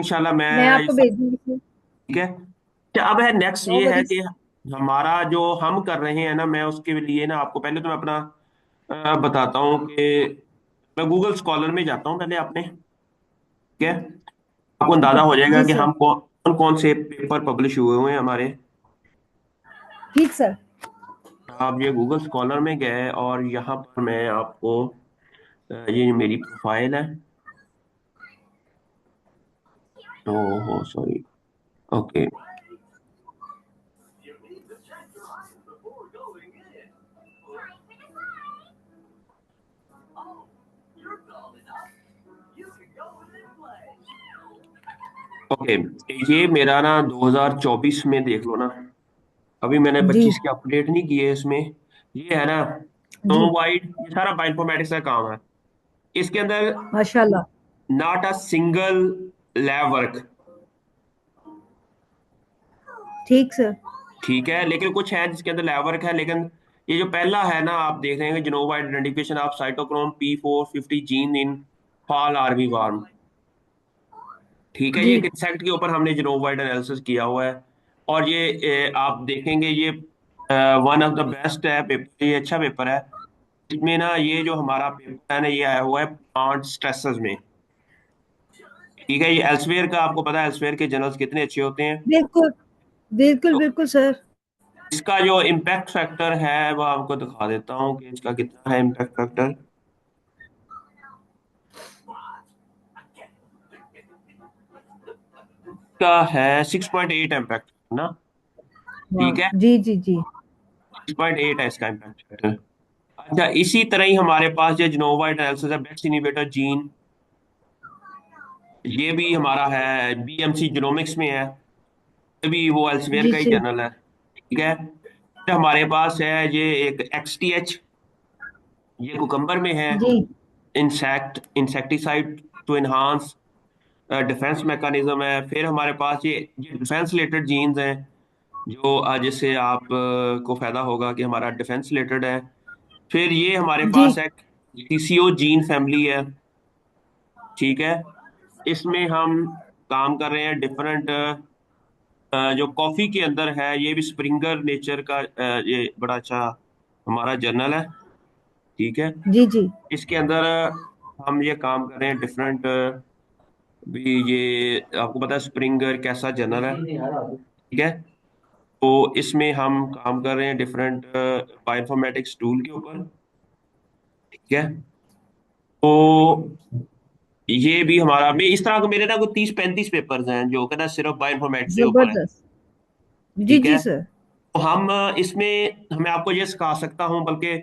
इंशाल्लाह मैं मैं आपको भेज दूंगी। ठीक है। तो अब है नेक्स्ट नो ये है कि वरीज। हमारा जो हम कर रहे हैं ना, मैं उसके लिए ना आपको पहले तो मैं अपना बताता हूँ कि मैं गूगल स्कॉलर में जाता हूँ पहले अपने, ठीक है। आपको ठीक अंदाजा है। हो जाएगा जी कि सर। हम कौन कौन से पेपर पब्लिश हुए हुए हैं हमारे। ठीक सर। आप ये गूगल स्कॉलर में गए और यहाँ पर मैं आपको ये मेरी प्रोफाइल है। तो सॉरी। ओके। ओके, ये मेरा ना 2024 में देख लो ना। अभी मैंने जी 25 की अपडेट नहीं की है इसमें। ये है ना जी। नो वाइड, ये सारा बायोइन्फॉर्मेटिक्स का काम है। इसके अंदर माशाल्लाह। Not a single lab work, ठीक सर। ठीक है, लेकिन कुछ है जिसके अंदर लैब वर्क है। लेकिन ये जो पहला है ना, आप देख रहे हैं de novo identification of cytochrome P450 gene in fall armyworm, ठीक है। ये जी एक इंसेक्ट के ऊपर हमने जिनोवाइड एनालिसिस किया हुआ है। और ये आप देखेंगे ये वन ऑफ द बेस्ट है पेपर, ये अच्छा पेपर है। इसमें ना ये जो हमारा पेपर है ना, ये आया हुआ है प्लांट स्ट्रेसेस में, ठीक है। ये एल्सवेयर का आपको पता है एल्सवेयर के जर्नल्स कितने अच्छे होते हैं। बिल्कुल बिल्कुल तो बिल्कुल सर। इसका जो इम्पैक्ट फैक्टर है वो आपको दिखा देता हूँ कि इसका कितना है इम्पैक्ट फैक्टर। का है 6.8 इम्पैक्ट ना, हाँ ठीक है। जी जी जी। 6.8 है इसका इम्पैक्ट फैक्टर। अच्छा, इसी तरह ही हमारे पास जो जनोवा एनालिसिस है बेस्ट इनहिबिटर जीन, ये भी हमारा है बीएमसी जीनोमिक्स में है। ये भी वो एल्सवेयर जी का ही जी जर्नल है, ठीक है। फिर हमारे पास है ये एक एक्सटीएच, ये कुकम्बर में है। जी insecticide to enhance defence mechanism है। फिर हमारे पास ये डिफेंस रिलेटेड जीन्स हैं जो जिससे आप को फायदा होगा कि हमारा डिफेंस रिलेटेड है। फिर ये हमारे जी पास है टीसीओ जीन फैमिली है, ठीक है। इसमें हम काम कर रहे हैं डिफरेंट, जो कॉफी के अंदर है, ये भी स्प्रिंगर नेचर का ये बड़ा अच्छा हमारा जर्नल है, ठीक है। जी जी इसके अंदर हम ये काम कर रहे हैं डिफरेंट, भी ये आपको पता है स्प्रिंगर कैसा जर्नल है, ठीक है। तो इसमें हम काम कर रहे हैं डिफरेंट बायोइन्फॉर्मेटिक्स टूल के ऊपर, ठीक है। तो ये भी हमारा, मैं इस तरह के मेरे ना कोई 30-35 पेपर्स हैं जो कि ना सिर्फ बायोइन्फॉर्मेटिक्स के ऊपर है, जबरदस्त। जी ठीक जी है। सर। तो हम इसमें मैं आपको ये सिखा सकता हूँ, बल्कि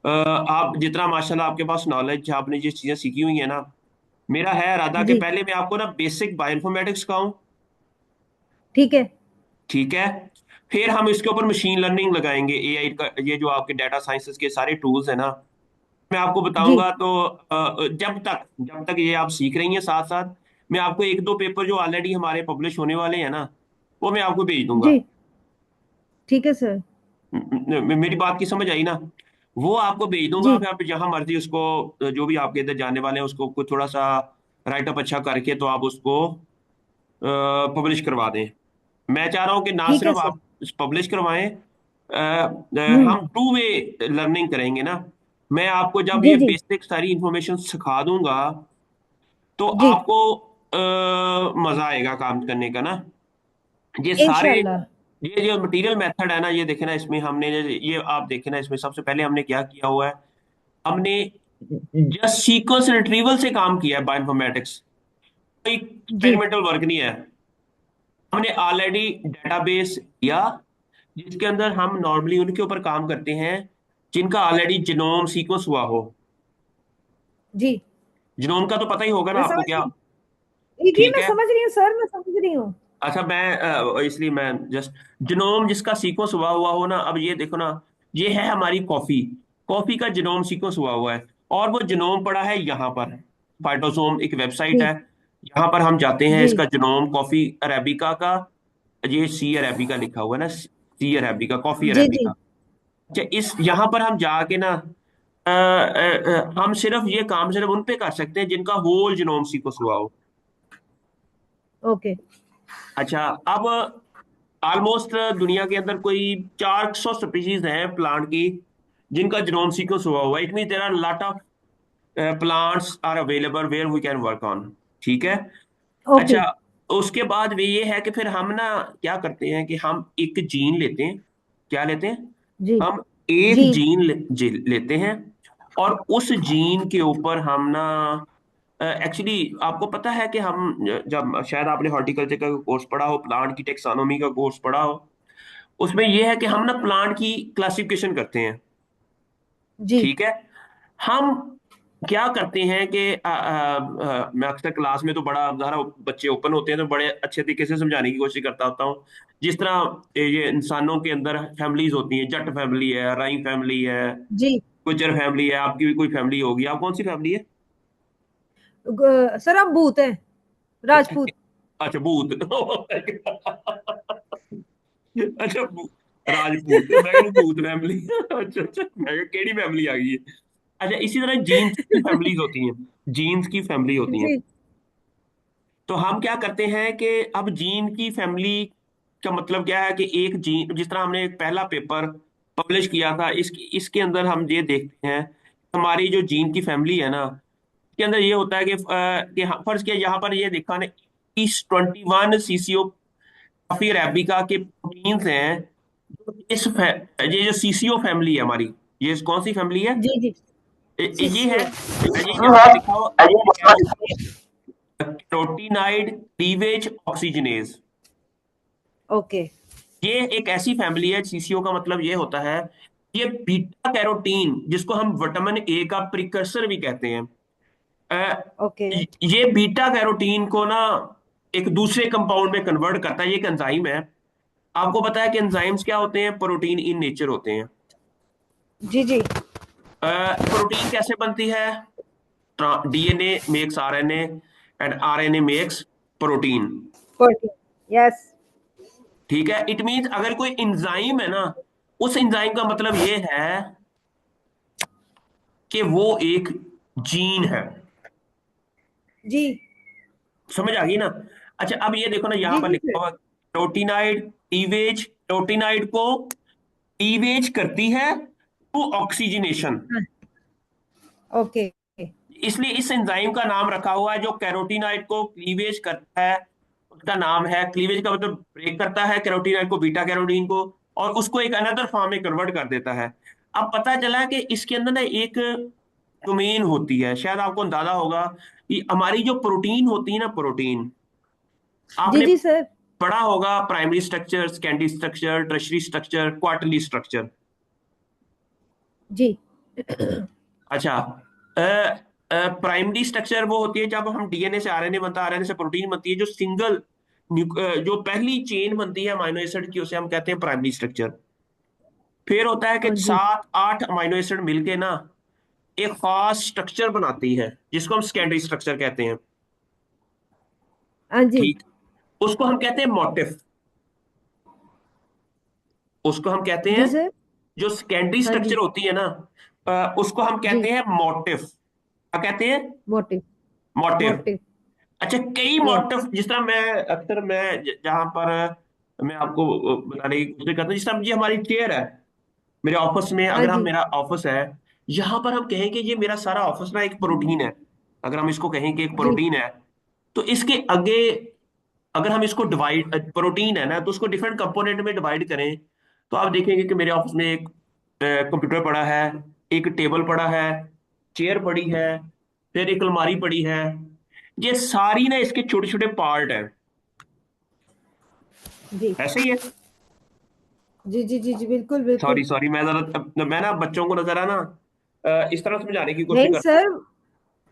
आप जितना माशाल्लाह आपके पास नॉलेज, आपने जिस चीजें सीखी हुई है ना, मेरा है इरादा कि जी पहले मैं आपको ना बेसिक बायोइन्फॉर्मेटिक्स सिखाऊं, ठीक है। ठीक है। फिर हम इसके ऊपर मशीन लर्निंग लगाएंगे, एआई का, ये जो आपके डाटा साइंसेस के सारे टूल्स है ना, मैं आपको जी बताऊंगा। तो जब तक ये आप सीख रही हैं साथ साथ, मैं आपको एक दो पेपर जो ऑलरेडी हमारे पब्लिश होने वाले हैं ना, वो मैं आपको भेज दूंगा। जी ठीक है सर। मेरी बात की समझ आई ना, वो आपको भेज दूंगा। जी फिर आप जहां मर्जी उसको जो भी आपके इधर जाने वाले हैं उसको कुछ थोड़ा सा राइटअप अच्छा करके तो आप उसको पब्लिश करवा दें। मैं चाह रहा हूँ कि ना ठीक है सिर्फ सर। आप पब्लिश करवाएं, हम्म। हम टू वे लर्निंग करेंगे ना। मैं आपको जब जी ये जी बेसिक सारी इंफॉर्मेशन सिखा दूंगा तो जी। आपको मजा आएगा काम करने का ना। ये सारे, इंशाल्लाह। ये जो मटेरियल मेथड है ना, ये देखे ना इसमें हमने ये आप देखे ना, इसमें सबसे पहले हमने क्या किया हुआ है, हमने जस्ट सीक्वेंस रिट्रीवल से काम किया है बायोइन्फॉर्मेटिक्स, कोई जी एक्सपेरिमेंटल वर्क नहीं है। हमने ऑलरेडी डेटाबेस दिया जिसके अंदर हम नॉर्मली उनके ऊपर काम करते हैं जिनका ऑलरेडी जिनोम सीक्वेंस हुआ हो। जी। जिनोम का तो पता ही होगा ना मैं आपको समझ क्या, रही हूँ जी। ठीक मैं है। समझ रही हूँ सर, मैं समझ रही हूँ। अच्छा, मैं इसलिए मैं जस्ट जिनोम जिसका सीक्वेंस हुआ हुआ हो ना, अब ये देखो ना, ये है हमारी कॉफी, कॉफी का जिनोम सीक्वेंस हुआ हुआ है। और वो जिनोम पड़ा है यहाँ पर, फाइटोसोम एक वेबसाइट है, जी यहाँ पर हम जाते हैं जी इसका जिनोम कॉफी अरेबिका का, ये सी अरेबिका लिखा हुआ है ना, सी अरेबिका कॉफी जी जी। अरेबिका। अच्छा, इस यहाँ पर हम जाके ना हम सिर्फ ये काम सिर्फ उन पे कर सकते हैं जिनका होल जिनोम सीक्वेंस हुआ हो, ओके। अच्छा, अब ऑलमोस्ट दुनिया के अंदर कोई 400 स्पीशीज हैं प्लांट की जिनका जीनोम सीक्वेंस हुआ हुआ है। It mean there are lot of plants are available where we can work on. ठीक है। ओके। अच्छा, उसके बाद वे ये है कि फिर हम ना क्या करते हैं कि हम एक जीन लेते हैं। क्या लेते हैं? जी हम एक जी लेते हैं और उस जीन के ऊपर हम ना एक्चुअली आपको पता है कि हम जब शायद आपने हॉर्टिकल्चर का कोर्स पढ़ा हो, प्लांट की टेक्सोनोमी का कोर्स पढ़ा हो, उसमें यह है कि हम ना प्लांट की क्लासिफिकेशन करते हैं। जी ठीक है। हम क्या करते हैं कि मैं अक्सर क्लास में तो बड़ा ज़रा बच्चे ओपन होते हैं तो बड़े अच्छे तरीके से समझाने की कोशिश करता होता हूँ। जिस तरह ये इंसानों के अंदर फैमिलीज होती हैं, जट फैमिली है, राई फैमिली है, जी। गुज्जर फैमिली है, आपकी भी कोई फैमिली होगी। आप कौन सी फैमिली है? सर आप भूत हैं, राजपूत। अच्छा, भूत। अच्छा, राजपूत। मैं कहूँ भूत फैमिली। अच्छा अच्छा, मैं कहा, केड़ी फैमिली आ गई है। अच्छा, इसी तरह जीन्स की फैमिलीज होती हैं। जीन्स की फैमिली होती हैं। जी तो हम क्या करते हैं कि अब जीन की फैमिली का मतलब क्या है कि एक जीन, जिस तरह हमने एक पहला पेपर पब्लिश किया था, इसके अंदर हम ये देखते हैं हमारी जो जीन की फैमिली है ना, इसके अंदर ये होता है कि फर्ज किया यहाँ पर ये देखा ने इस 21 काफी अरेबिका के प्रोटीन्स हैं जो ये जो सीसीओ फैमिली है हमारी, ये कौन सी फैमिली है? जी जी। ये है, सीसीओ। ये यहाँ पर लिखा हुआ कैरोटीनाइड क्लीवेज ऑक्सीजनेज। ओके। ये एक ऐसी फैमिली है, सीसीओ का मतलब ये होता है, ये बीटा कैरोटीन जिसको हम विटामिन ए का प्रिकर्सर भी कहते हैं, अ, ओके। ये बीटा कैरोटीन को ना एक दूसरे कंपाउंड में कन्वर्ट करता है। ये एक एंजाइम है। आपको पता है कि एंजाइम्स क्या होते हैं? प्रोटीन इन नेचर होते हैं। जी जी। प्रोटीन कैसे बनती है? DNA makes RNA and RNA makes protein. 14। Yes. ठीक है। इट मींस अगर कोई एंजाइम है ना, उस एंजाइम का मतलब ये है कि वो एक जीन है। जी समझ आ गई ना? अच्छा, अब ये देखो ना, यहां जी पर जी लिखा सर। हुआ प्रोटीनाइड क्लीवेज। प्रोटीनाइड को क्लीवेज करती है टू ऑक्सीजनेशन। हाँ, ओके। इसलिए इस एंजाइम का नाम रखा हुआ है जो कैरोटीनाइड को क्लीवेज करता है, उसका नाम है, क्लीवेज का मतलब ब्रेक करता है कैरोटीनाइड को, बीटा कैरोटीन को, और उसको एक अनदर फॉर्म में कन्वर्ट कर देता है। अब पता चला कि इसके अंदर ना एक डोमेन होती है, शायद आपको अंदाजा होगा कि हमारी जो प्रोटीन होती है ना, प्रोटीन जी आपने जी सर। पढ़ा होगा, primary structure, secondary structure, tertiary structure, quarterly structure. जी अच्छा, प्राइमरी स्ट्रक्चर वो होती है जब हम डीएनए से आरएनए बनता है, आरएनए से प्रोटीन बनती है, जो सिंगल जो पहली चेन बनती है अमीनो एसिड की, उसे हम कहते हैं प्राइमरी स्ट्रक्चर। फिर होता है कि हाँ जी। 7 8 अमीनो एसिड मिलके ना एक खास स्ट्रक्चर बनाती है जिसको हम सेकेंडरी स्ट्रक्चर कहते हैं। हाँ जी। ठीक। उसको हम कहते हैं मोटिफ। उसको हम कहते हैं, जी सर। जो सेकेंडरी हाँ स्ट्रक्चर जी। होती है ना, उसको हम जी। कहते हैं मोटिफ। क्या कहते हैं? मोटिव। मोटिफ। मोटिव। अच्छा, कई यस। मोटिफ, जिस तरह मैं अक्सर मैं जहां पर मैं आपको बताने की कोशिश करता हूँ, जिस तरह ये हमारी चेयर है मेरे ऑफिस में, हाँ अगर हम, जी। मेरा ऑफिस है, यहाँ पर हम कहें कि ये मेरा सारा ऑफिस ना एक प्रोटीन है, अगर हम इसको कहें कि एक जी प्रोटीन है, तो इसके आगे अगर हम इसको डिवाइड, प्रोटीन है ना, तो उसको डिफरेंट कंपोनेंट में डिवाइड करें, तो आप देखेंगे कि मेरे ऑफिस में एक कंप्यूटर पड़ा है, एक टेबल पड़ा है, चेयर पड़ी है, फिर एक अलमारी पड़ी है। ये सारी ना इसके छोटे छोटे पार्ट हैं। जी ऐसे ही है। जी जी जी जी बिल्कुल बिल्कुल। सॉरी सॉरी, मैं ना बच्चों को नजर आना इस तरह समझाने की कोशिश नहीं करता हूँ। सर,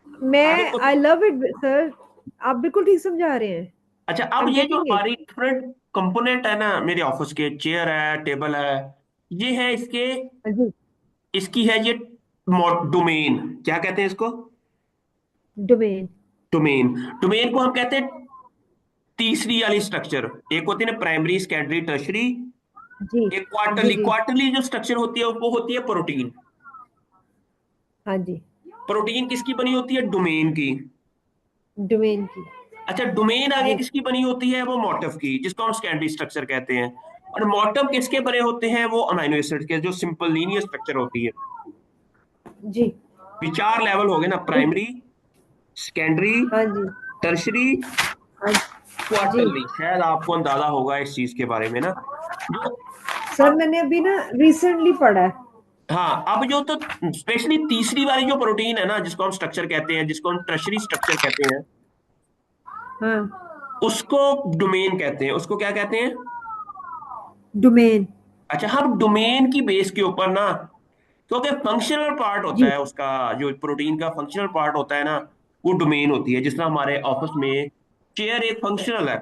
हाँ, मैं बिल्कुल। I love it sir. आप बिल्कुल ठीक समझा रहे हैं। अच्छा, आई अब एम ये जो गेटिंग इट। हमारी डिफरेंट कंपोनेंट है ना मेरे ऑफिस के, चेयर है, टेबल है, ये है इसके, हाँ जी। इसकी है ये डोमेन। क्या कहते हैं इसको? डोमेन। डोमेन। डोमेन को हम कहते हैं तीसरी वाली स्ट्रक्चर। एक होती है ना प्राइमरी, सेकेंडरी, टर्शरी। जी एक जी क्वार्टरली। जी। क्वार्टरली जो स्ट्रक्चर होती है वो होती है प्रोटीन। हाँ जी। प्रोटीन किसकी बनी होती है? डोमेन की। डोमेन की। अच्छा, डोमेन आगे जी किसकी बनी होती है? वो मोटिफ की, जिसको हम सेकेंडरी स्ट्रक्चर कहते हैं। और मोटिफ किसके बने होते हैं? वो अमीनो एसिड के, जो सिंपल लीनियर स्ट्रक्चर होती है। जी। विचार लेवल हो गए ना, ठीक है। प्राइमरी, सेकेंडरी, हाँ जी। टर्शरी, हाँ जी। क्वार्टरली। शायद आपको अंदाजा होगा इस चीज के बारे में ना, जो सर अब, मैंने अभी ना रिसेंटली पढ़ा है। हाँ, अब जो तो स्पेशली तीसरी वाली जो प्रोटीन है ना, जिसको हम स्ट्रक्चर कहते हैं, जिसको हम टर्शरी स्ट्रक्चर कहते हैं, हाँ। उसको डोमेन कहते हैं। उसको क्या कहते हैं? डोमेन। अच्छा, हम डोमेन की बेस के ऊपर ना, क्योंकि फंक्शनल पार्ट होता जी है उसका, जो प्रोटीन का फंक्शनल पार्ट होता है ना, वो डोमेन होती है। जिस तरह हमारे ऑफिस में चेयर एक फंक्शनल है,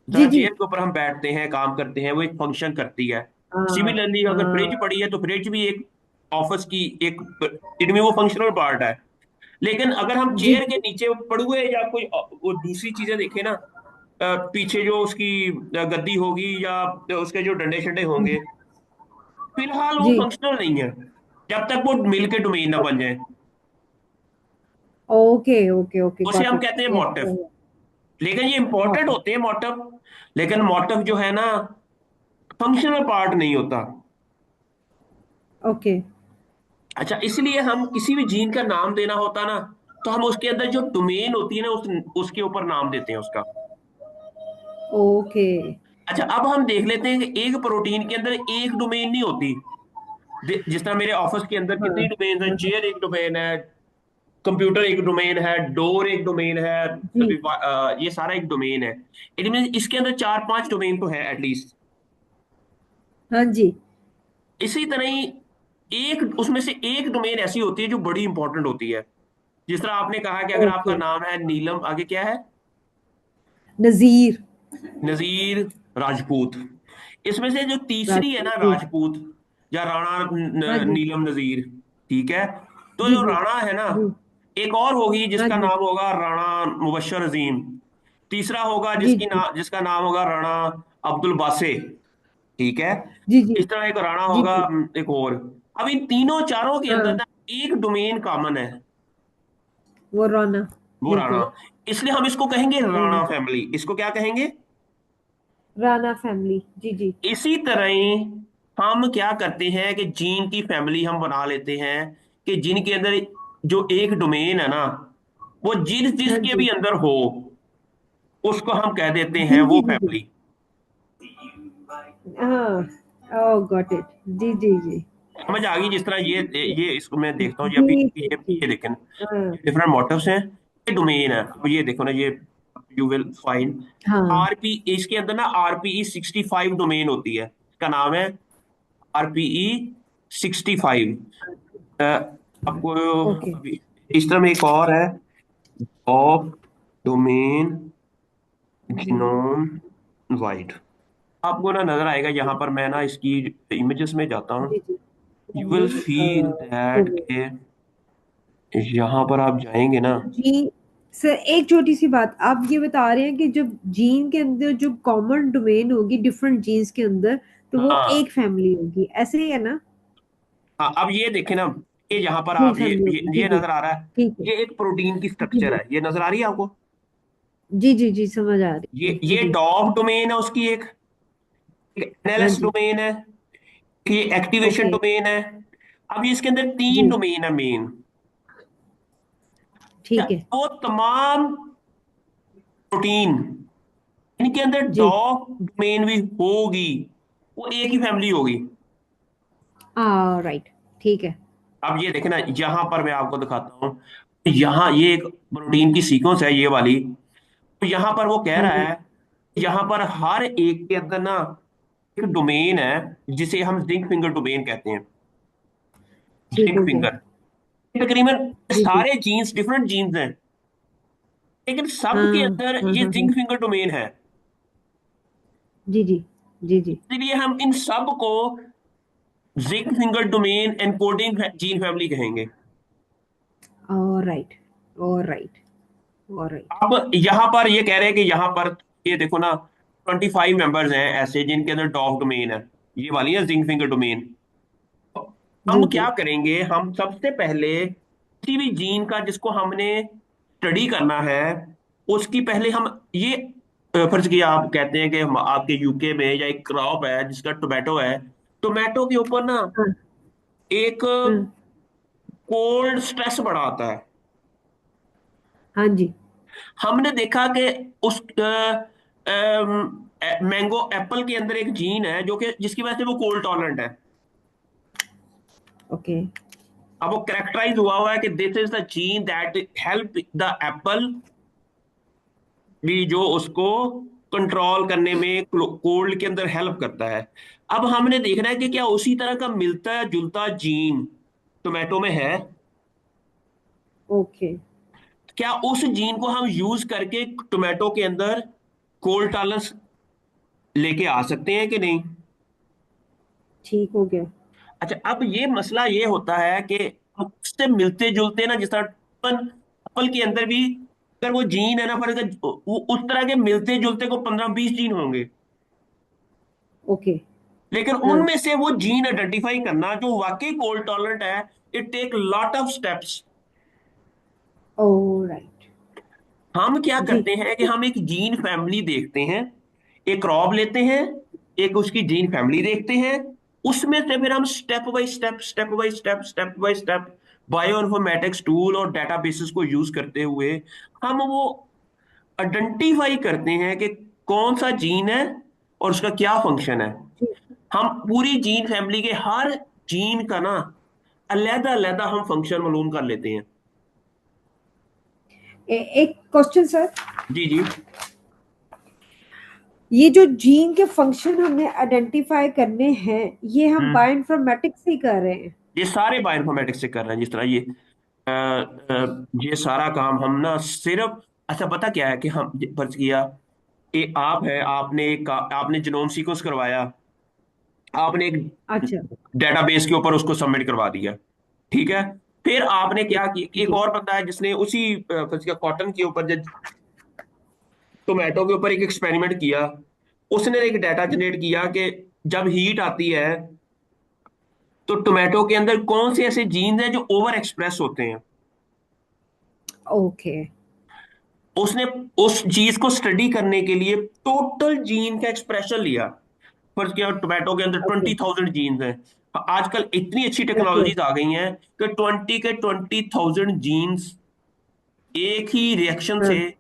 जी जहाँ जी। चेयर के ऊपर हम बैठते हैं, काम करते हैं, वो एक फंक्शन करती है। हाँ सिमिलरली अगर फ्रिज हाँ। पड़ी है, तो फ्रिज भी एक ऑफिस की एक, इनमें वो फंक्शनल पार्ट है। लेकिन अगर हम जी चेयर के जी। नीचे पड़े हुए या कोई वो दूसरी चीजें देखें ना, पीछे जो उसकी गद्दी होगी, या उसके जो डंडे शंडे होंगे, फिलहाल वो जी। फंक्शनल नहीं है, जब तक वो मिल के डोमेन ना बन जाए। ओके ओके ओके, उसे गॉट हम इट। कहते हैं यस। मोटिव। लेकिन ये इंपॉर्टेंट मोटिव। होते हैं मोटिव, लेकिन मोटिव जो है ना, फंक्शनल पार्ट नहीं होता। ओके अच्छा, इसलिए हम किसी भी जीन का नाम देना होता ना, तो हम उसके अंदर जो डोमेन होती है ना, उसके ऊपर नाम देते हैं उसका। ओके। अच्छा, अब हम देख लेते हैं कि एक प्रोटीन के अंदर एक डोमेन नहीं होती। जिस तरह मेरे ऑफिस के अंदर हाँ कितनी डोमेन है, हाँ हाँ। चेयर एक डोमेन है, कंप्यूटर एक डोमेन है, डोर एक डोमेन है, जी। ये सारा एक डोमेन है। इनमें इसके अंदर चार पांच डोमेन तो है एटलीस्ट। हाँ जी। इसी तरह ही एक उसमें से एक डोमेन ऐसी होती है जो बड़ी इंपॉर्टेंट होती है। जिस तरह आपने कहा कि अगर आपका ओके। नाम है नीलम, आगे क्या है? नजीर। नजीर राजपूत। इसमें से जो तीसरी है राजपूत ना, जी। राजपूत या राणा हाँ जी। नीलम नजीर, ठीक है। तो जी जो जी। राणा है ना, जी। एक और होगी हाँ जिसका जी। नाम होगा राणा मुबशर अजीम। तीसरा होगा जी जी। जिसका नाम होगा राणा अब्दुल बासे, ठीक है। जी जी। इस तरह एक राणा जी होगा, जी। एक और। अब इन तीनों चारों के अंदर हाँ। ना एक डोमेन कॉमन है, वो रोना। वो राणा। बिल्कुल। इसलिए हम इसको कहेंगे हम्म, राणा फैमिली। इसको क्या कहेंगे? राणा फैमिली। जी जी। इसी तरह ही हम क्या करते हैं कि जीन की फैमिली हम बना लेते हैं, कि जीन के अंदर जो एक डोमेन है ना, वो जिस हाँ जिसके जी। भी अंदर हो, उसको हम कह देते जी हैं वो जी जी जी। फैमिली। हाँ। ओ गॉट इट। जी जी जी। समझ आ गई? जिस तरह ये इसको मैं देखता हूँ, ये अभी जी जी जी। ये देखें, हाँ डिफरेंट मोटिव्स हैं, ये डोमेन है। अब ये देखो ना, ये यू विल फाइंड हाँ। आरपी, इसके अंदर ना RPE 65 डोमेन होती है। इसका नाम है RPE 65। आपको ओके। अभी इस तरह में एक और है, ऑफ डोमेन जीनोम वाइड। आपको ना नजर आएगा यहाँ पर, मैं ना इसकी इमेजेस में जाता हूँ, जी जी। You will feel that domain. के यहाँ पर आप जाएंगे ना। जी। सर एक छोटी सी बात, आप ये बता रहे हैं कि जब जीन के अंदर जो कॉमन डोमेन होगी डिफरेंट जीन्स के अंदर, तो वो हाँ एक फैमिली होगी, ऐसे ही है ना? हाँ, अब ये देखें ना, ये यहाँ पर फुल आप फैमिली होगी। जी ये जी। नजर आ रहा है। ठीक है। ये एक प्रोटीन की जी स्ट्रक्चर जी। है, ये नजर आ रही है आपको? जी जी जी, समझ आ रही है। जी ये जी। डॉग डोमेन है उसकी, एक हाँ एनएलएस जी। डोमेन है, ये एक्टिवेशन ओके। डोमेन है। अब ये इसके अंदर तीन जी। डोमेन है मेन। ठीक है। वो तमाम प्रोटीन, इनके अंदर जी। डॉग डोमेन भी होगी, वो एक ही फैमिली होगी। राइट। ठीक है। अब ये देखे ना, यहां पर मैं आपको दिखाता हूँ, यहाँ ये एक प्रोटीन की सीक्वेंस है ये वाली। तो यहाँ पर वो कह हाँ रहा जी। है, यहाँ पर हर एक के अंदर ना एक डोमेन है, जिसे हम जिंक फिंगर डोमेन कहते हैं। ठीक जिंक हो गया। फिंगर, तकरीबन जी जी। सारे जीन्स डिफरेंट जीन्स हैं, लेकिन सब के हाँ अंदर हाँ ये हाँ हाँ। जिंक फिंगर डोमेन है। जी जी। जी जी। इसलिए हम इन सब को zinc finger domain encoding gene family कहेंगे। राइट। राइट। राइट। अब यहाँ पर ये कह रहे हैं कि यहाँ पर ये देखो ना, 25 मेंबर्स हैं ऐसे जिनके अंदर डॉग डोमेन है, ये वाली है जिंक फिंगर डोमेन। हम जी क्या जी। करेंगे, हम सबसे पहले किसी भी जीन का जिसको हमने स्टडी करना है, उसकी पहले हम ये फर्ज किया, आप कहते हैं कि हम आपके यूके में या एक क्रॉप है जिसका टोमेटो है, टोमेटो के ऊपर ना हाँ एक हाँ कोल्ड स्ट्रेस बड़ा आता है। हाँ जी। हमने देखा कि उस मैंगो एप्पल के अंदर एक जीन है जो कि जिसकी वजह से वो कोल्ड टॉलरेंट है। ओके। अब वो कैरेक्टराइज हुआ हुआ है कि this is the gene that help the Apple भी, जो उसको कंट्रोल करने में कोल्ड के अंदर हेल्प करता है। अब हमने देखना है कि क्या उसी तरह का मिलता जुलता जीन टोमेटो में है। ओके। क्या उस जीन को हम यूज करके टोमेटो के अंदर कोल्ड टॉलरेंस लेके आ सकते हैं कि नहीं? ठीक हो गया। अच्छा, अब ये मसला ये होता है कि उससे मिलते जुलते ना, जिस तरह एप्पल के अंदर भी अगर वो जीन है ना, फर्ज है, वो उस तरह के मिलते जुलते को 15-20 जीन होंगे। ओके। लेकिन हाँ। उनमें से वो जीन आइडेंटिफाई करना जो वाकई कोल्ड टॉलरेंट है, it take lot of steps. Oh right. हम क्या जी। करते हैं कि हम एक जीन फैमिली देखते हैं, एक क्रॉप लेते हैं, एक उसकी जीन फैमिली देखते हैं, उसमें से फिर हम step by step bioinformatics tool और डेटाबेसेस को यूज करते हुए हम वो आइडेंटिफाई करते हैं कि कौन सा जीन है और उसका क्या फंक्शन है। जी। हम पूरी जीन फैमिली के हर जीन का ना अलहदा अलहदा हम फंक्शन मालूम कर लेते हैं। एक क्वेश्चन सर। जी जी। ये जो जीन के फंक्शन हमें आइडेंटिफाई करने हैं, ये हम हम्म। बायोइन्फॉर्मेटिक्स से ही कर रहे हैं? ये सारे बायोइन्फॉर्मेटिक्स से कर रहे हैं, जिस तरह ये सारा काम हम ना सिर्फ, अच्छा पता क्या है कि हम फर्ज किया कि आप है, आपने जीनोम सीक्वेंस करवाया, आपने एक अच्छा। डेटाबेस के ऊपर उसको सबमिट करवा दिया, ठीक है। फिर आपने क्या किया, एक जी। और बंदा है जिसने उसी फर्ज किया कॉटन के ऊपर, जब टोमेटो के ऊपर एक एक्सपेरिमेंट किया, उसने एक डाटा जनरेट किया कि जब हीट आती है तो टोमेटो के अंदर कौन से ऐसे जीन्स हैं जो ओवर एक्सप्रेस होते हैं। ओके। उसने उस चीज को स्टडी करने के लिए टोटल जीन का एक्सप्रेशन लिया। फर्ज किया टोमेटो के अंदर ओके। 20,000 जीन्स हैं। आजकल इतनी अच्छी ओके। टेक्नोलॉजीज आ गई हैं कि 20,000 एक ही रिएक्शन से हाँ।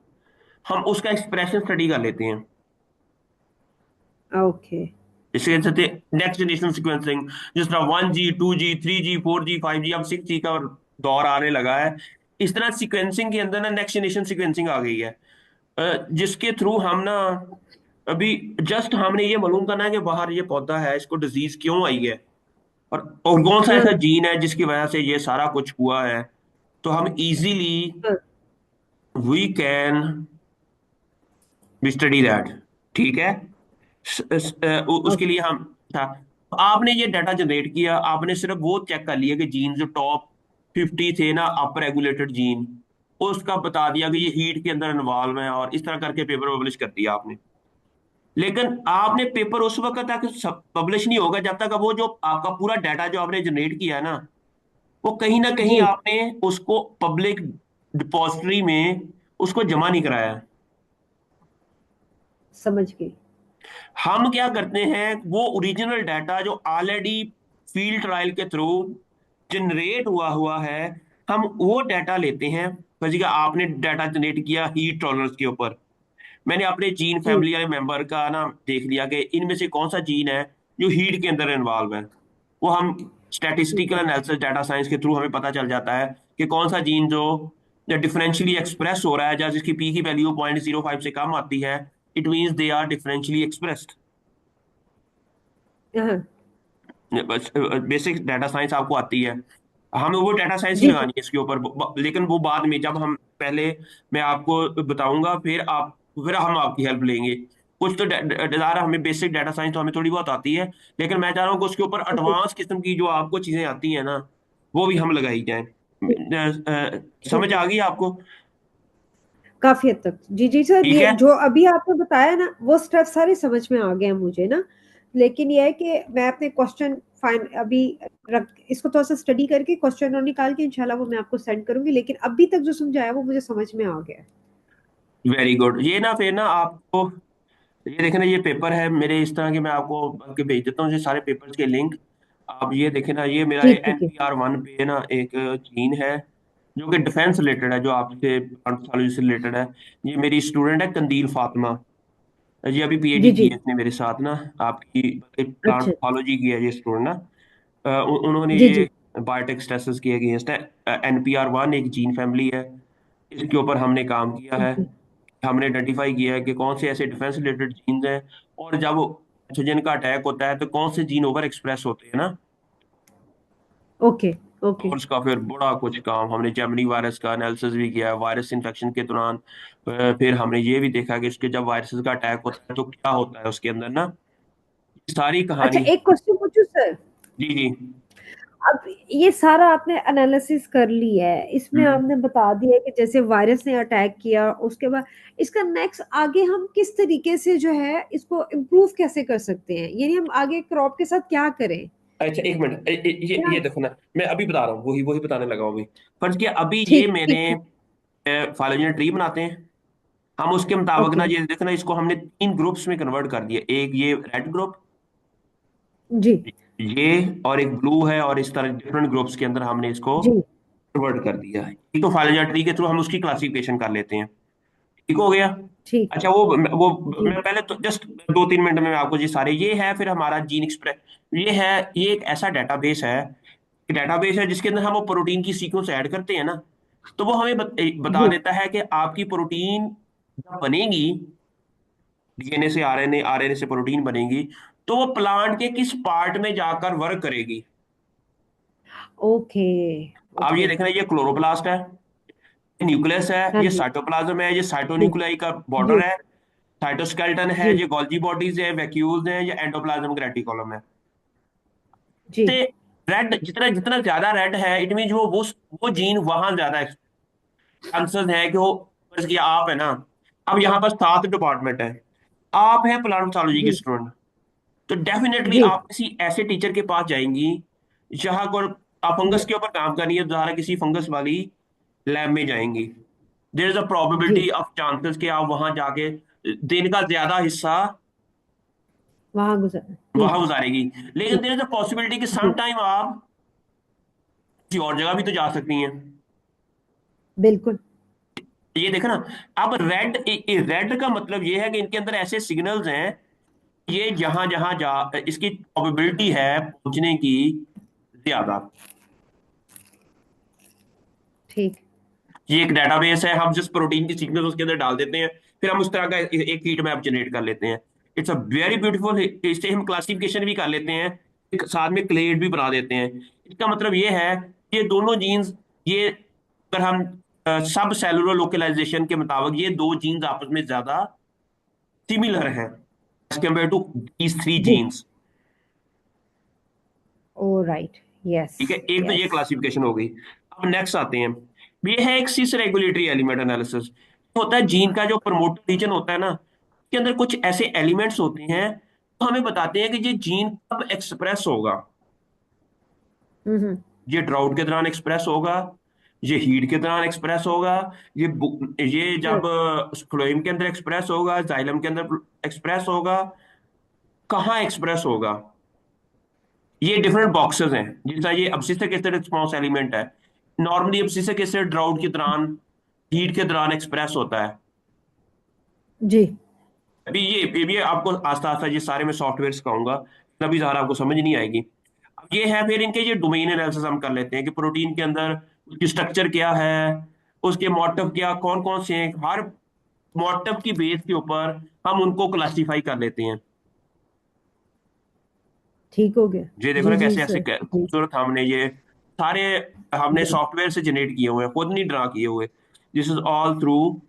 हम उसका एक्सप्रेशन स्टडी कर लेते हैं। ओके। इसे कहते हैं नेक्स्ट जनरेशन सिक्वेंसिंग। जिस तरह 1G 2G 3G 4G 5G, अब 6G का दौर आने लगा है। इस तरह सीक्वेंसिंग के अंदर ना नेक्स्ट जनरेशन सीक्वेंसिंग आ गई है, जिसके थ्रू हम ना अभी जस्ट हमने ये मालूम करना है कि बाहर ये पौधा है, इसको डिजीज क्यों आई है, और कौन सा ऐसा हाँ। जीन है जिसकी वजह से ये सारा कुछ हुआ है। तो हम इजीली हाँ। We can be study that, ठीक है। उसके ओके। लिए हम था, आपने ये डाटा जनरेट किया, आपने सिर्फ वो चेक कर लिया कि जीन जो टॉप 50 थे ना अप रेगुलेटेड जीन, उसका बता दिया कि ये हीट के अंदर इन्वॉल्व है, और इस तरह करके पेपर पब्लिश कर दिया आपने। लेकिन आपने पेपर उस वक्त तक पब्लिश नहीं होगा जब तक वो जो आपका पूरा डाटा जो आपने जनरेट किया है ना, वो कहीं ना कहीं जी। आपने उसको पब्लिक डिपॉजिटरी में उसको जमा नहीं कराया। समझ गई। हम क्या करते हैं, वो ओरिजिनल डाटा जो ऑलरेडी फील्ड ट्रायल के थ्रू जनरेट हुआ हुआ है, हम वो डाटा लेते हैं। फर्जी आपने डाटा जनरेट किया हीट टॉलरेंस के ऊपर, मैंने अपने जीन जी। फैमिली वाले मेंबर का ना देख लिया कि इनमें से कौन सा जीन है जो हीट के अंदर इन्वॉल्व है। वो हम ठीक स्टैटिस्टिकल है। एनालिसिस डाटा साइंस के थ्रू हमें पता चल जाता है कि कौन सा जीन जो डिफरेंशियली एक्सप्रेस हो रहा है, जब जिसकी पी की वैल्यू 0.05 से कम आती है, it means they are differentially expressed. हाँ। बेसिक डाटा साइंस आपको आती है, हमें वो डाटा साइंस ही जी जी। लगानी है इसके ऊपर। लेकिन वो बाद में, जब हम पहले मैं आपको बताऊंगा, फिर हम आपकी हेल्प लेंगे। कुछ तो डिजायर हमें बेसिक डाटा साइंस तो हमें थोड़ी बहुत आती है, लेकिन मैं चाह रहा हूँ कि उसके ऊपर ओके। एडवांस किस्म की जो आपको चीजें आती हैं ना, वो भी हम लगाई जाएं। ठीक। समझ ठीक है। आ गई आपको? काफी हद तक जी जी सर, ठीक ये है। जो अभी आपने बताया ना वो स्टेप सारे समझ में आ गए हैं मुझे ना। लेकिन ये है कि मैं अपने क्वेश्चन फाइन अभी रख इसको थोड़ा सा स्टडी करके क्वेश्चन और निकाल के इंशाल्लाह वो मैं आपको सेंड करूंगी, लेकिन अभी तक जो समझाया वो मुझे समझ में आ गया है। Very good. ये ना फिर ना आपको, ये देखें ना, ये पेपर है मेरे इस तरह के, मैं आपको बल्कि भेज देता हूँ ये सारे पेपर्स के लिंक। आप ये देखें ना, ये मेरा जी ठीक है। NPR 1 पे ना एक जीन है जो कि डिफेंस रिलेटेड है, जो आपसे पैथोलॉजी से रिलेटेड है। ये मेरी स्टूडेंट है कंदील फातिमा, ये अभी PhD जी की जी। है इसने मेरे साथ ना, आपकी प्लांट अच्छा। पैथोलॉजी की है ये स्टूडेंट ना। उन्होंने जी जी। ये बायोटेक स्ट्रेसेस के अगेंस्ट है। NPR 1 एक जीन फैमिली है, इसके ऊपर हमने काम किया है। ओके हमने आइडेंटिफाई किया है कि कौन से ऐसे डिफेंस रिलेटेड जीन्स हैं, और जब पैथोजन का अटैक होता है तो कौन से जीन ओवर एक्सप्रेस होते हैं ना। Okay okay. और उसका फिर बड़ा कुछ काम हमने जेमिनी वायरस का एनालिसिस भी किया है वायरस इन्फेक्शन के दौरान। फिर हमने ये भी देखा कि उसके जब वायरसेस का अटैक होता है तो क्या होता है उसके अंदर ना, सारी अच्छा कहानी। एक क्वेश्चन पूछूं सर। जी जी। अब ये सारा आपने एनालिसिस कर ली है, इसमें हम्म। आपने बता दिया कि जैसे वायरस ने अटैक किया, उसके बाद इसका नेक्स्ट आगे हम किस तरीके से जो है इसको इम्प्रूव कैसे कर सकते हैं, यानी हम आगे क्रॉप के साथ क्या करें? अच्छा एक मिनट, क्या? ये देखो ना, मैं अभी बता रहा हूँ, वही वही बताने लगा हूँ अभी। फर्ज किया अभी ये ठीक मैंने ठीक ठीक। फाइलोजेनेटिक ट्री बनाते हैं हम, उसके मुताबिक ना ओके। ये देखना, इसको हमने 3 ग्रुप्स में कन्वर्ट कर दिया। एक ये रेड ग्रुप, जी ये, और एक ब्लू है, और इस तरह डिफरेंट ग्रुप्स के अंदर हमने इसको जी। कन्वर्ट कर दिया है। एक तो फाइलोजेनेटिक ट्री के थ्रू हम उसकी क्लासिफिकेशन कर लेते हैं। ठीक हो गया। ठीक। अच्छा वो जी मैं पहले तो जस्ट 2-3 मिनट में आपको ये सारे, ये है फिर हमारा जीन एक्सप्रेस। ये है, ये एक ऐसा डेटाबेस है जिसके अंदर हम वो प्रोटीन की सीक्वेंस ऐड करते हैं ना, तो वो हमें बता जी। देता है कि आपकी प्रोटीन जब बनेगी, DNA से RNA, RNA से प्रोटीन बनेगी, तो वो प्लांट के किस पार्ट में जाकर वर्क करेगी। ओके अब ये ओके। देखना, ये क्लोरोप्लास्ट है, ये न्यूक्लियस है, हाँ ये जी। साइटोप्लाज्म है, ये जी साइटोन्यूक्लियाई का जी बॉर्डर है, साइटोस्केलेटन है, जी ये गोल्जी बॉडीज है, वैक्यूल्स हैं, ये एंडोप्लाज्म रेटिकुलम है। जी। ते रेड, जितना जितना ज्यादा रेड है, इट मीन वो जीन वहां ज्यादा चांसेस है कि वो, फर्ज किया आप है ना, अब यहाँ पर 7 डिपार्टमेंट है, आप है प्लांट पैथोलॉजी के जी स्टूडेंट, तो डेफिनेटली जी। आप किसी ऐसे टीचर के पास जाएंगी जहां पर आप जी फंगस के ऊपर काम कर रही है, दोबारा किसी फंगस वाली लैब में जाएंगी। देर इज अ जी। प्रोबेबिलिटी ऑफ चांसेस कि आप वहां जाके दिन का ज्यादा हिस्सा वहां गुजर। वहां ठीक गुजारेगी। लेकिन ठीक। देर इज अ पॉसिबिलिटी कि सम जी टाइम आप किसी और जगह भी तो जा सकती हैं। बिल्कुल। ये देखो ना, अब रेड का मतलब ये है कि इनके अंदर ऐसे सिग्नल्स हैं, ये जहां जहां जा इसकी प्रोबेबिलिटी है पहुंचने की ज्यादा। ठीक। ये एक डेटाबेस है, हम जिस प्रोटीन की सीक्वेंस उसके अंदर डाल देते हैं, फिर हम उस तरह का एक हीट मैप जनरेट कर लेते हैं। It's a very beautiful. इससे हम क्लासिफिकेशन भी कर लेते हैं, एक साथ में क्लेड भी बना देते हैं। इसका मतलब ये है, ये दोनों जीन्स, ये अगर हम सब सेलुलर लोकलाइजेशन के मुताबिक ये दो जीन्स आपस में ज्यादा सिमिलर हैं as compare to these three जी। जीन्स। Oh right. यस ठीक है, एक तो ये यस। क्लासिफिकेशन हो गई। अब नेक्स्ट आते हैं, ये है एक सिस रेगुलेटरी एलिमेंट एनालिसिस। होता है जीन का जो प्रमोटर रीजन होता है ना, उसके अंदर कुछ ऐसे एलिमेंट्स होते हैं तो हमें बताते हैं कि ये जीन कब एक्सप्रेस होगा। हम्म। ये ड्राउट के दौरान एक्सप्रेस होगा, ये हीट के दौरान एक्सप्रेस होगा, ये जब फ्लोएम के अंदर एक्सप्रेस होगा, जाइलम के अंदर एक्सप्रेस होगा, कहाँ एक्सप्रेस होगा। ये डिफरेंट बॉक्सेस हैं, जिसका ये अब्सिसिक एसिड रिस्पॉन्स एलिमेंट है। नॉर्मली अब्सिसिक एसिड ड्राउट के दौरान, हीट के दौरान एक्सप्रेस होता है। जी अभी ये भी आपको आस्ता आस्ता ये सारे मैं सॉफ्टवेयर सिखाऊंगा, तभी ज़्यादा आपको समझ नहीं आएगी। अब ये है, फिर इनके ये डोमेन एनालिसिस हम कर लेते हैं कि प्रोटीन के अंदर उसकी स्ट्रक्चर क्या है, उसके मोटिव क्या, कौन कौन से हैं, हर मोटिव की बेस के ऊपर हम उनको क्लासीफाई कर लेते हैं। ठीक हो गया। ये देखो जी ना जी कैसे ऐसे सर। जी खूबसूरत हमने ये सारे हमने जी। सॉफ्टवेयर से जनरेट किए हुए हैं, खुद नहीं ड्रा किए हुए। This is all through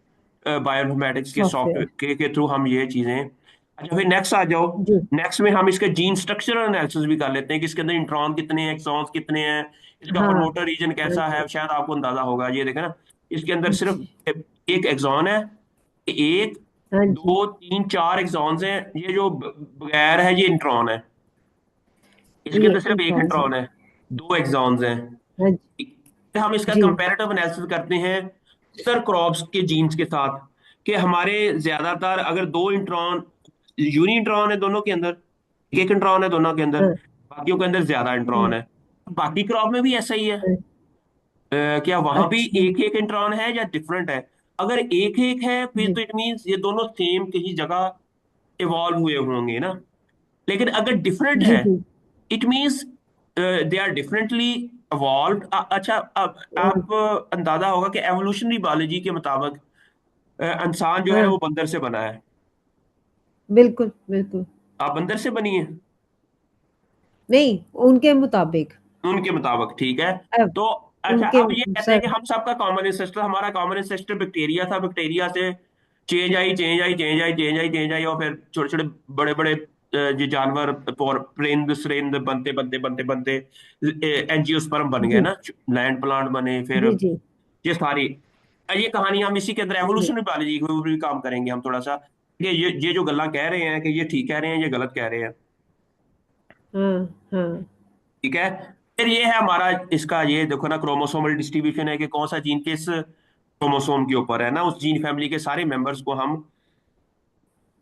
bioinformatics के सॉफ्टवेयर। सॉफ्टवेयर के थ्रू हम ये चीजें। अच्छा फिर नेक्स्ट आ जाओ। जी नेक्स्ट में हम इसका जीन स्ट्रक्चरल एनालिसिस भी कर लेते हैं कि इसके अंदर इंट्रॉन कितने हैं, एक्सॉन्स कितने हैं, इसका हाँ प्रमोटर रीजन हाँ कैसा है, जी। शायद आपको अंदाजा होगा। ये देखे ना, इसके अंदर सिर्फ जी, एक एक्सॉन है, एक, हाँ जी। दो, तीन, चार एक्सॉन्स हैं। ये जो बगैर है ये इंट्रॉन है, इसके ये अंदर सिर्फ एक इंट्रॉन्स है। इंट्रॉन है, दो एक्सॉन्स हैं। हाँ जी। फिर हम इसका जी कंपैरेटिव एनालिसिस करते हैं अदर क्रॉप्स के जीन्स के साथ, कि हमारे ज्यादातर अगर दो इंट्रॉन, यूनी इंट्रॉन है दोनों के अंदर, एक एक इंट्रॉन है दोनों के अंदर, हाँ, बाकियों के अंदर ज्यादा इंट्रॉन हम्म, है। बाकी क्रॉप में भी ऐसा ही है। हाँ, क्या वहां भी अच्छा एक एक इंट्रॉन है या डिफरेंट है? अगर एक एक है फिर जी तो इट मीन्स ये दोनों सेम कहीं जगह इवॉल्व हुए होंगे ना। लेकिन अगर डिफरेंट जी है, जी it means they are differently evolve. अच्छा, अब हाँ आप अंदाजा होगा कि एवोल्यूशनरी बायोलॉजी के मुताबिक इंसान जो है हाँ, वो बंदर से बना है। बिल्कुल बिल्कुल। आप बंदर से बनी है नहीं, उनके मुताबिक। उनके मुताबिक, ठीक है। अब तो अच्छा, उनके अब ये कहते हैं सर। कि हम सबका कॉमन इंसेस्टर, हमारा कॉमन इंसेस्टर बैक्टीरिया था, बैक्टीरिया से चेंज आई चेंज आई चेंज आई चेंज आई चेंज आई, और फिर छोटे छोटे बड़े बड़े जो जानवर और परिंद सरिंद बनते बनते बनते बनते एंजियोस्पर्म बन गए जी ना, लैंड प्लांट बने फिर। जी जी ये सारी ये कहानी हम इसी के अंदर जी। एवोल्यूशनरी बायोलॉजी के ऊपर भी काम करेंगे हम थोड़ा सा, कि ये जो गल्ला कह रहे हैं कि ये ठीक कह रहे हैं, ये गलत कह रहे हैं। हाँ हाँ। ठीक है। फिर ये है हमारा इसका, ये देखो ना, क्रोमोसोमल डिस्ट्रीब्यूशन है कि कौन सा जीन किस क्रोमोसोम के ऊपर है ना, उस जीन फैमिली के सारे मेंबर्स को हम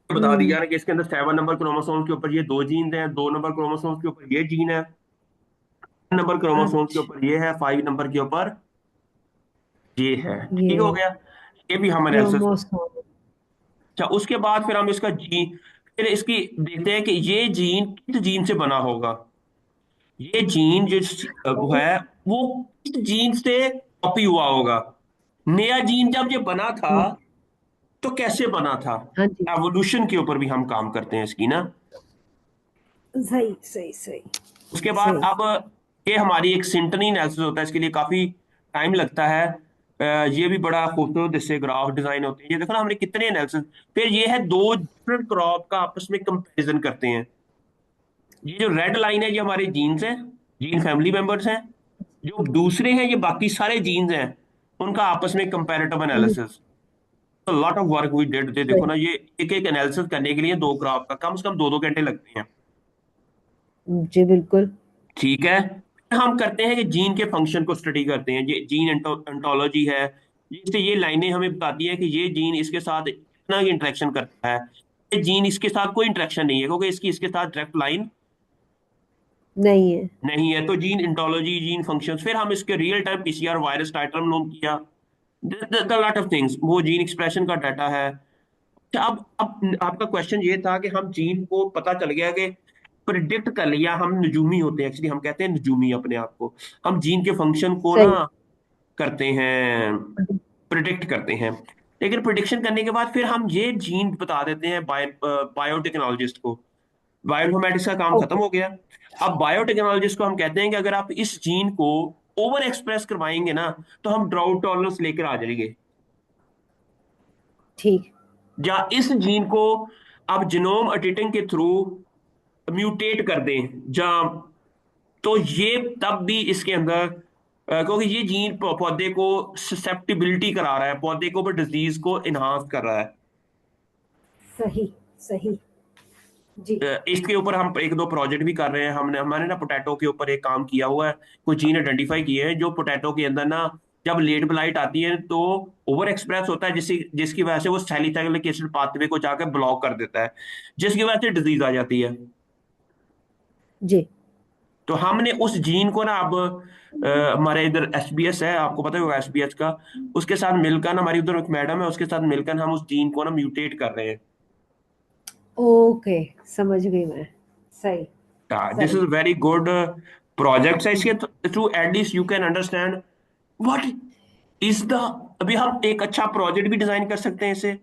बता दिया हम्म। ना कि इसके अंदर 7 नंबर क्रोमोसोम के ऊपर ये दो जीन हैं, 2 नंबर क्रोमोसोम के ऊपर ये जीन है, 9 नंबर क्रोमोसोम के अच्छा, ऊपर ये है, 5 नंबर के ऊपर ये है। ठीक हो ये गया। ये भी हम एनालिसिस। क्रोमोसोम। अच्छा, उसके बाद फिर हम इसका जीन, फिर इसकी देखते हैं कि ये जीन किस जीन से बना होगा। ये जीन जो वो है, वो किस जीन से कॉपी हुआ होगा। नया जीन जब ये बना था हम्म, तो कैसे बना था। हाँ जी। एवोल्यूशन के ऊपर भी हम काम करते हैं इसकी ना। सही सही सही उसके बाद सही। अब ये हमारी एक सिंटनी एनालिसिस होता है, इसके लिए काफी टाइम लगता है। ये भी बड़ा खूबसूरत इससे ग्राफ डिजाइन होते हैं, ये देखो ना हमने कितने एनालिसिस। फिर ये है दो डिफरेंट क्रॉप का आपस में कंपैरिजन करते हैं। ये जो रेड लाइन है ये हमारे जीन्स हैं, जीन फैमिली मेंबर्स हैं। जो दूसरे हैं ये बाकी सारे जीन्स हैं, उनका आपस में कंपैरेटिव हम्म, एनालिसिस। तो lot of work we did. देखो सही। ना, ये एक एक एनालिसिस करने के लिए दो ग्राफ का कम से कम 2-2 घंटे लगते हैं। जी बिल्कुल। ठीक है। फिर हम करते हैं कि जीन के फंक्शन को स्टडी करते हैं, ये जीन एंटोलॉजी है। जिससे ये लाइनें हमें बताती है कि ये जीन इसके साथ इतना ही इंटरेक्शन करता है, ये जीन इसके साथ कोई इंटरेक्शन नहीं है, क्योंकि इसकी इसके साथ डायरेक्ट लाइन नहीं है। नहीं है। तो जीन इंटोलॉजी, जीन फंक्शंस, फिर हम इसके रियल टाइम पीसीआर वायरस टाइटर मालूम किया, लॉट ऑफ थिंग्स, वो जीन एक्सप्रेशन का डाटा है। अच्छा, अब आपका क्वेश्चन ये था कि हम जीन को पता चल गया कि प्रिडिक्ट कर लिया, हम नजूमी होते हैं, एक्चुअली हम कहते हैं नजूमी अपने आप को। हम जीन के फंक्शन को ना सही। करते हैं, प्रिडिक्ट करते हैं। लेकिन प्रिडिक्शन करने के बाद फिर हम ये जीन बता देते हैं बायोटेक्नोलॉजिस्ट को। बायोइन्फॉर्मेटिक्स का काम खत्म ओके। हो गया। अब बायोटेक्नोलॉजिस्ट को हम कहते हैं कि अगर आप इस जीन को ओवर एक्सप्रेस करवाएंगे ना, तो हम ड्राउट टॉलरेंस लेकर आ जाएंगे। ठीक। या इस जीन को आप जिनोम एडिटिंग के थ्रू म्यूटेट कर दें, या तो ये तब भी इसके अंदर क्योंकि ये जीन पौधे को ससेप्टिबिलिटी करा रहा है, पौधे को भी डिजीज को इनहांस कर रहा है। सही सही। जी इसके ऊपर हम एक दो प्रोजेक्ट भी कर रहे हैं। हमने हमारे ना पोटैटो के ऊपर एक काम किया हुआ है। कुछ जीन आइडेंटिफाई किए हैं जो पोटैटो के अंदर ना, जब लेट ब्लाइट आती है तो ओवर एक्सप्रेस होता है, जिसकी वजह से वो सैलिसाइलिक एसिड पाथवे को जाकर ब्लॉक कर देता है, जिसकी वजह से डिजीज आ जाती है। जी। तो हमने उस जीन को ना अब हमारे इधर एसबीएस है, आपको पता होगा एसबीएस का, उसके साथ मिलकर हमारी उधर एक मैडम है, उसके साथ मिलकर हम उस जीन को ना म्यूटेट कर रहे हैं। ओके, समझ गई मैं। सही दिस सही। इज वेरी गुड प्रोजेक्ट है। इसके through at least you can understand what is the, अभी हम एक अच्छा प्रोजेक्ट भी डिजाइन कर सकते हैं इससे।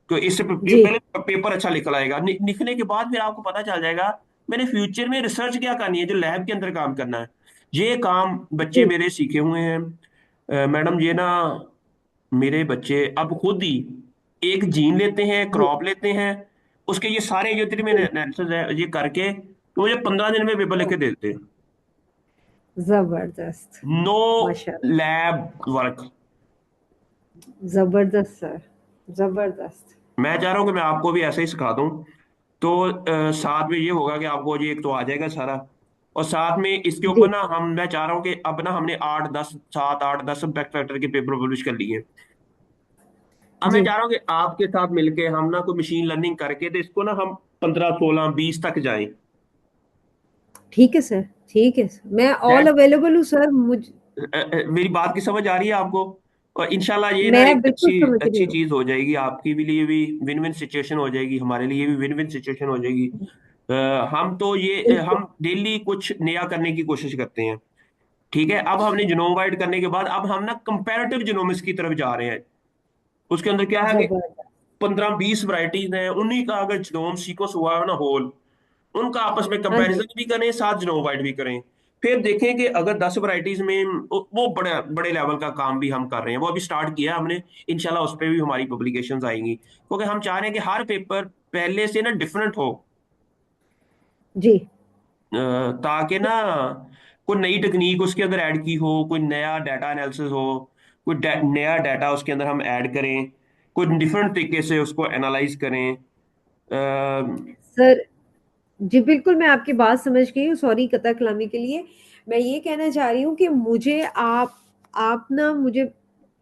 तो इससे जी पहले पेपर अच्छा लिखा आएगा, लिखने के बाद फिर आपको पता चल जाएगा मैंने फ्यूचर में रिसर्च क्या करनी है, जो लैब के अंदर काम करना है। ये काम बच्चे जी मेरे सीखे हुए हैं। मैडम ये ना, मेरे बच्चे अब खुद ही एक जीन लेते हैं, जी क्रॉप लेते हैं, उसके ये सारे जो जितने में जी। एनालिसिस है ये करके तो मुझे 15 दिन में पेपर लिख के दे देते हैं। जबरदस्त। नो माशाल्लाह। Lab work. जबरदस्त सर, जबरदस्त। मैं चाह रहा हूँ कि मैं आपको भी ऐसे ही सिखा दूं। तो साथ में ये होगा कि आपको ये एक तो आ जाएगा सारा, और साथ में इसके ऊपर जी ना हम, मैं चाह रहा हूँ कि अब ना हमने 8-10, 7-8-10 इम्पैक्ट फैक्टर के पेपर पब्लिश कर लिए हैं। अब मैं जी, चाह रहा हूँ कि आपके साथ मिलके हम ना कोई मशीन लर्निंग करके तो इसको ना हम 15, 16, 20 तक जाएं। ठीक है सर, ठीक है सर, मैं ऑल दैट अवेलेबल हूँ सर। मेरी बात की समझ आ रही है आपको? और इंशाल्लाह ये ना मैं एक बिल्कुल अच्छी समझ रही अच्छी हूँ। चीज हो जाएगी, आपकी भी लिए भी विन विन सिचुएशन हो जाएगी, हमारे लिए भी विन विन सिचुएशन हो जाएगी। अ, हम तो ये बिल्कुल। हम डेली कुछ नया करने की कोशिश करते हैं। ठीक है, अब हमने जीनोम वाइड करने के बाद अब हम ना कंपैरेटिव जीनोमिक्स की तरफ जा रहे हैं। उसके अंदर क्या है कि जबरदस्त। 15, 20 वैरायटीज हैं, उन्हीं का अगर जीनोम सीक्वेंस हुआ है ना होल, उनका आपस में हाँ जी। कंपैरिजन भी करें, साथ जीनोम वाइड भी करें। फिर देखें कि अगर 10 वैरायटीज में वो बड़े बड़े लेवल का काम भी हम कर रहे हैं, वो अभी स्टार्ट किया है हमने। इंशाल्लाह उस पर भी हमारी पब्लिकेशंस आएंगी, क्योंकि हम चाह रहे हैं कि हर पेपर पहले से ना डिफरेंट हो। जी। ताकि ना कोई नई टेक्निक उसके अंदर ऐड की हो, कोई नया डाटा एनालिसिस हो, कोई नया डाटा उसके अंदर हम ऐड करें, कोई डिफरेंट तरीके से उसको एनालाइज करें। सर, जी, बिल्कुल मैं आपकी बात समझ गई हूँ, सॉरी कतरा कलामी के लिए। मैं ये कहना चाह रही हूँ कि मुझे आप ना मुझे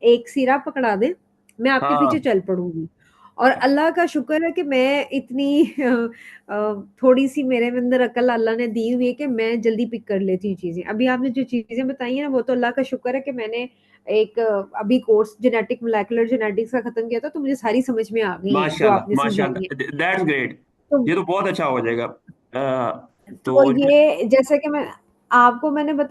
एक सिरा पकड़ा दें, मैं आपके पीछे हाँ, चल पड़ूँगी। और अल्लाह का शुक्र है कि मैं इतनी थोड़ी-सी मेरे में अंदर अकल अल्लाह ने दी हुई है कि मैं जल्दी पिक कर लेती हूँ चीज़ें। अभी आपने जो चीज़ें बताई हैं ना, वो तो अल्लाह का शुक्र है कि मैंने एक अभी कोर्स जेनेटिक मॉलिक्यूलर जेनेटिक्स का खत्म किया था, तो मुझे सारी समझ में आ गई हैं, जो माशाल्लाह आपने समझाई हैं। माशाल्लाह, दैट्स ग्रेट। तो ये तो बहुत अच्छा हो जाएगा। तो तो ये जैसे कि मैं आपको मैंने बताया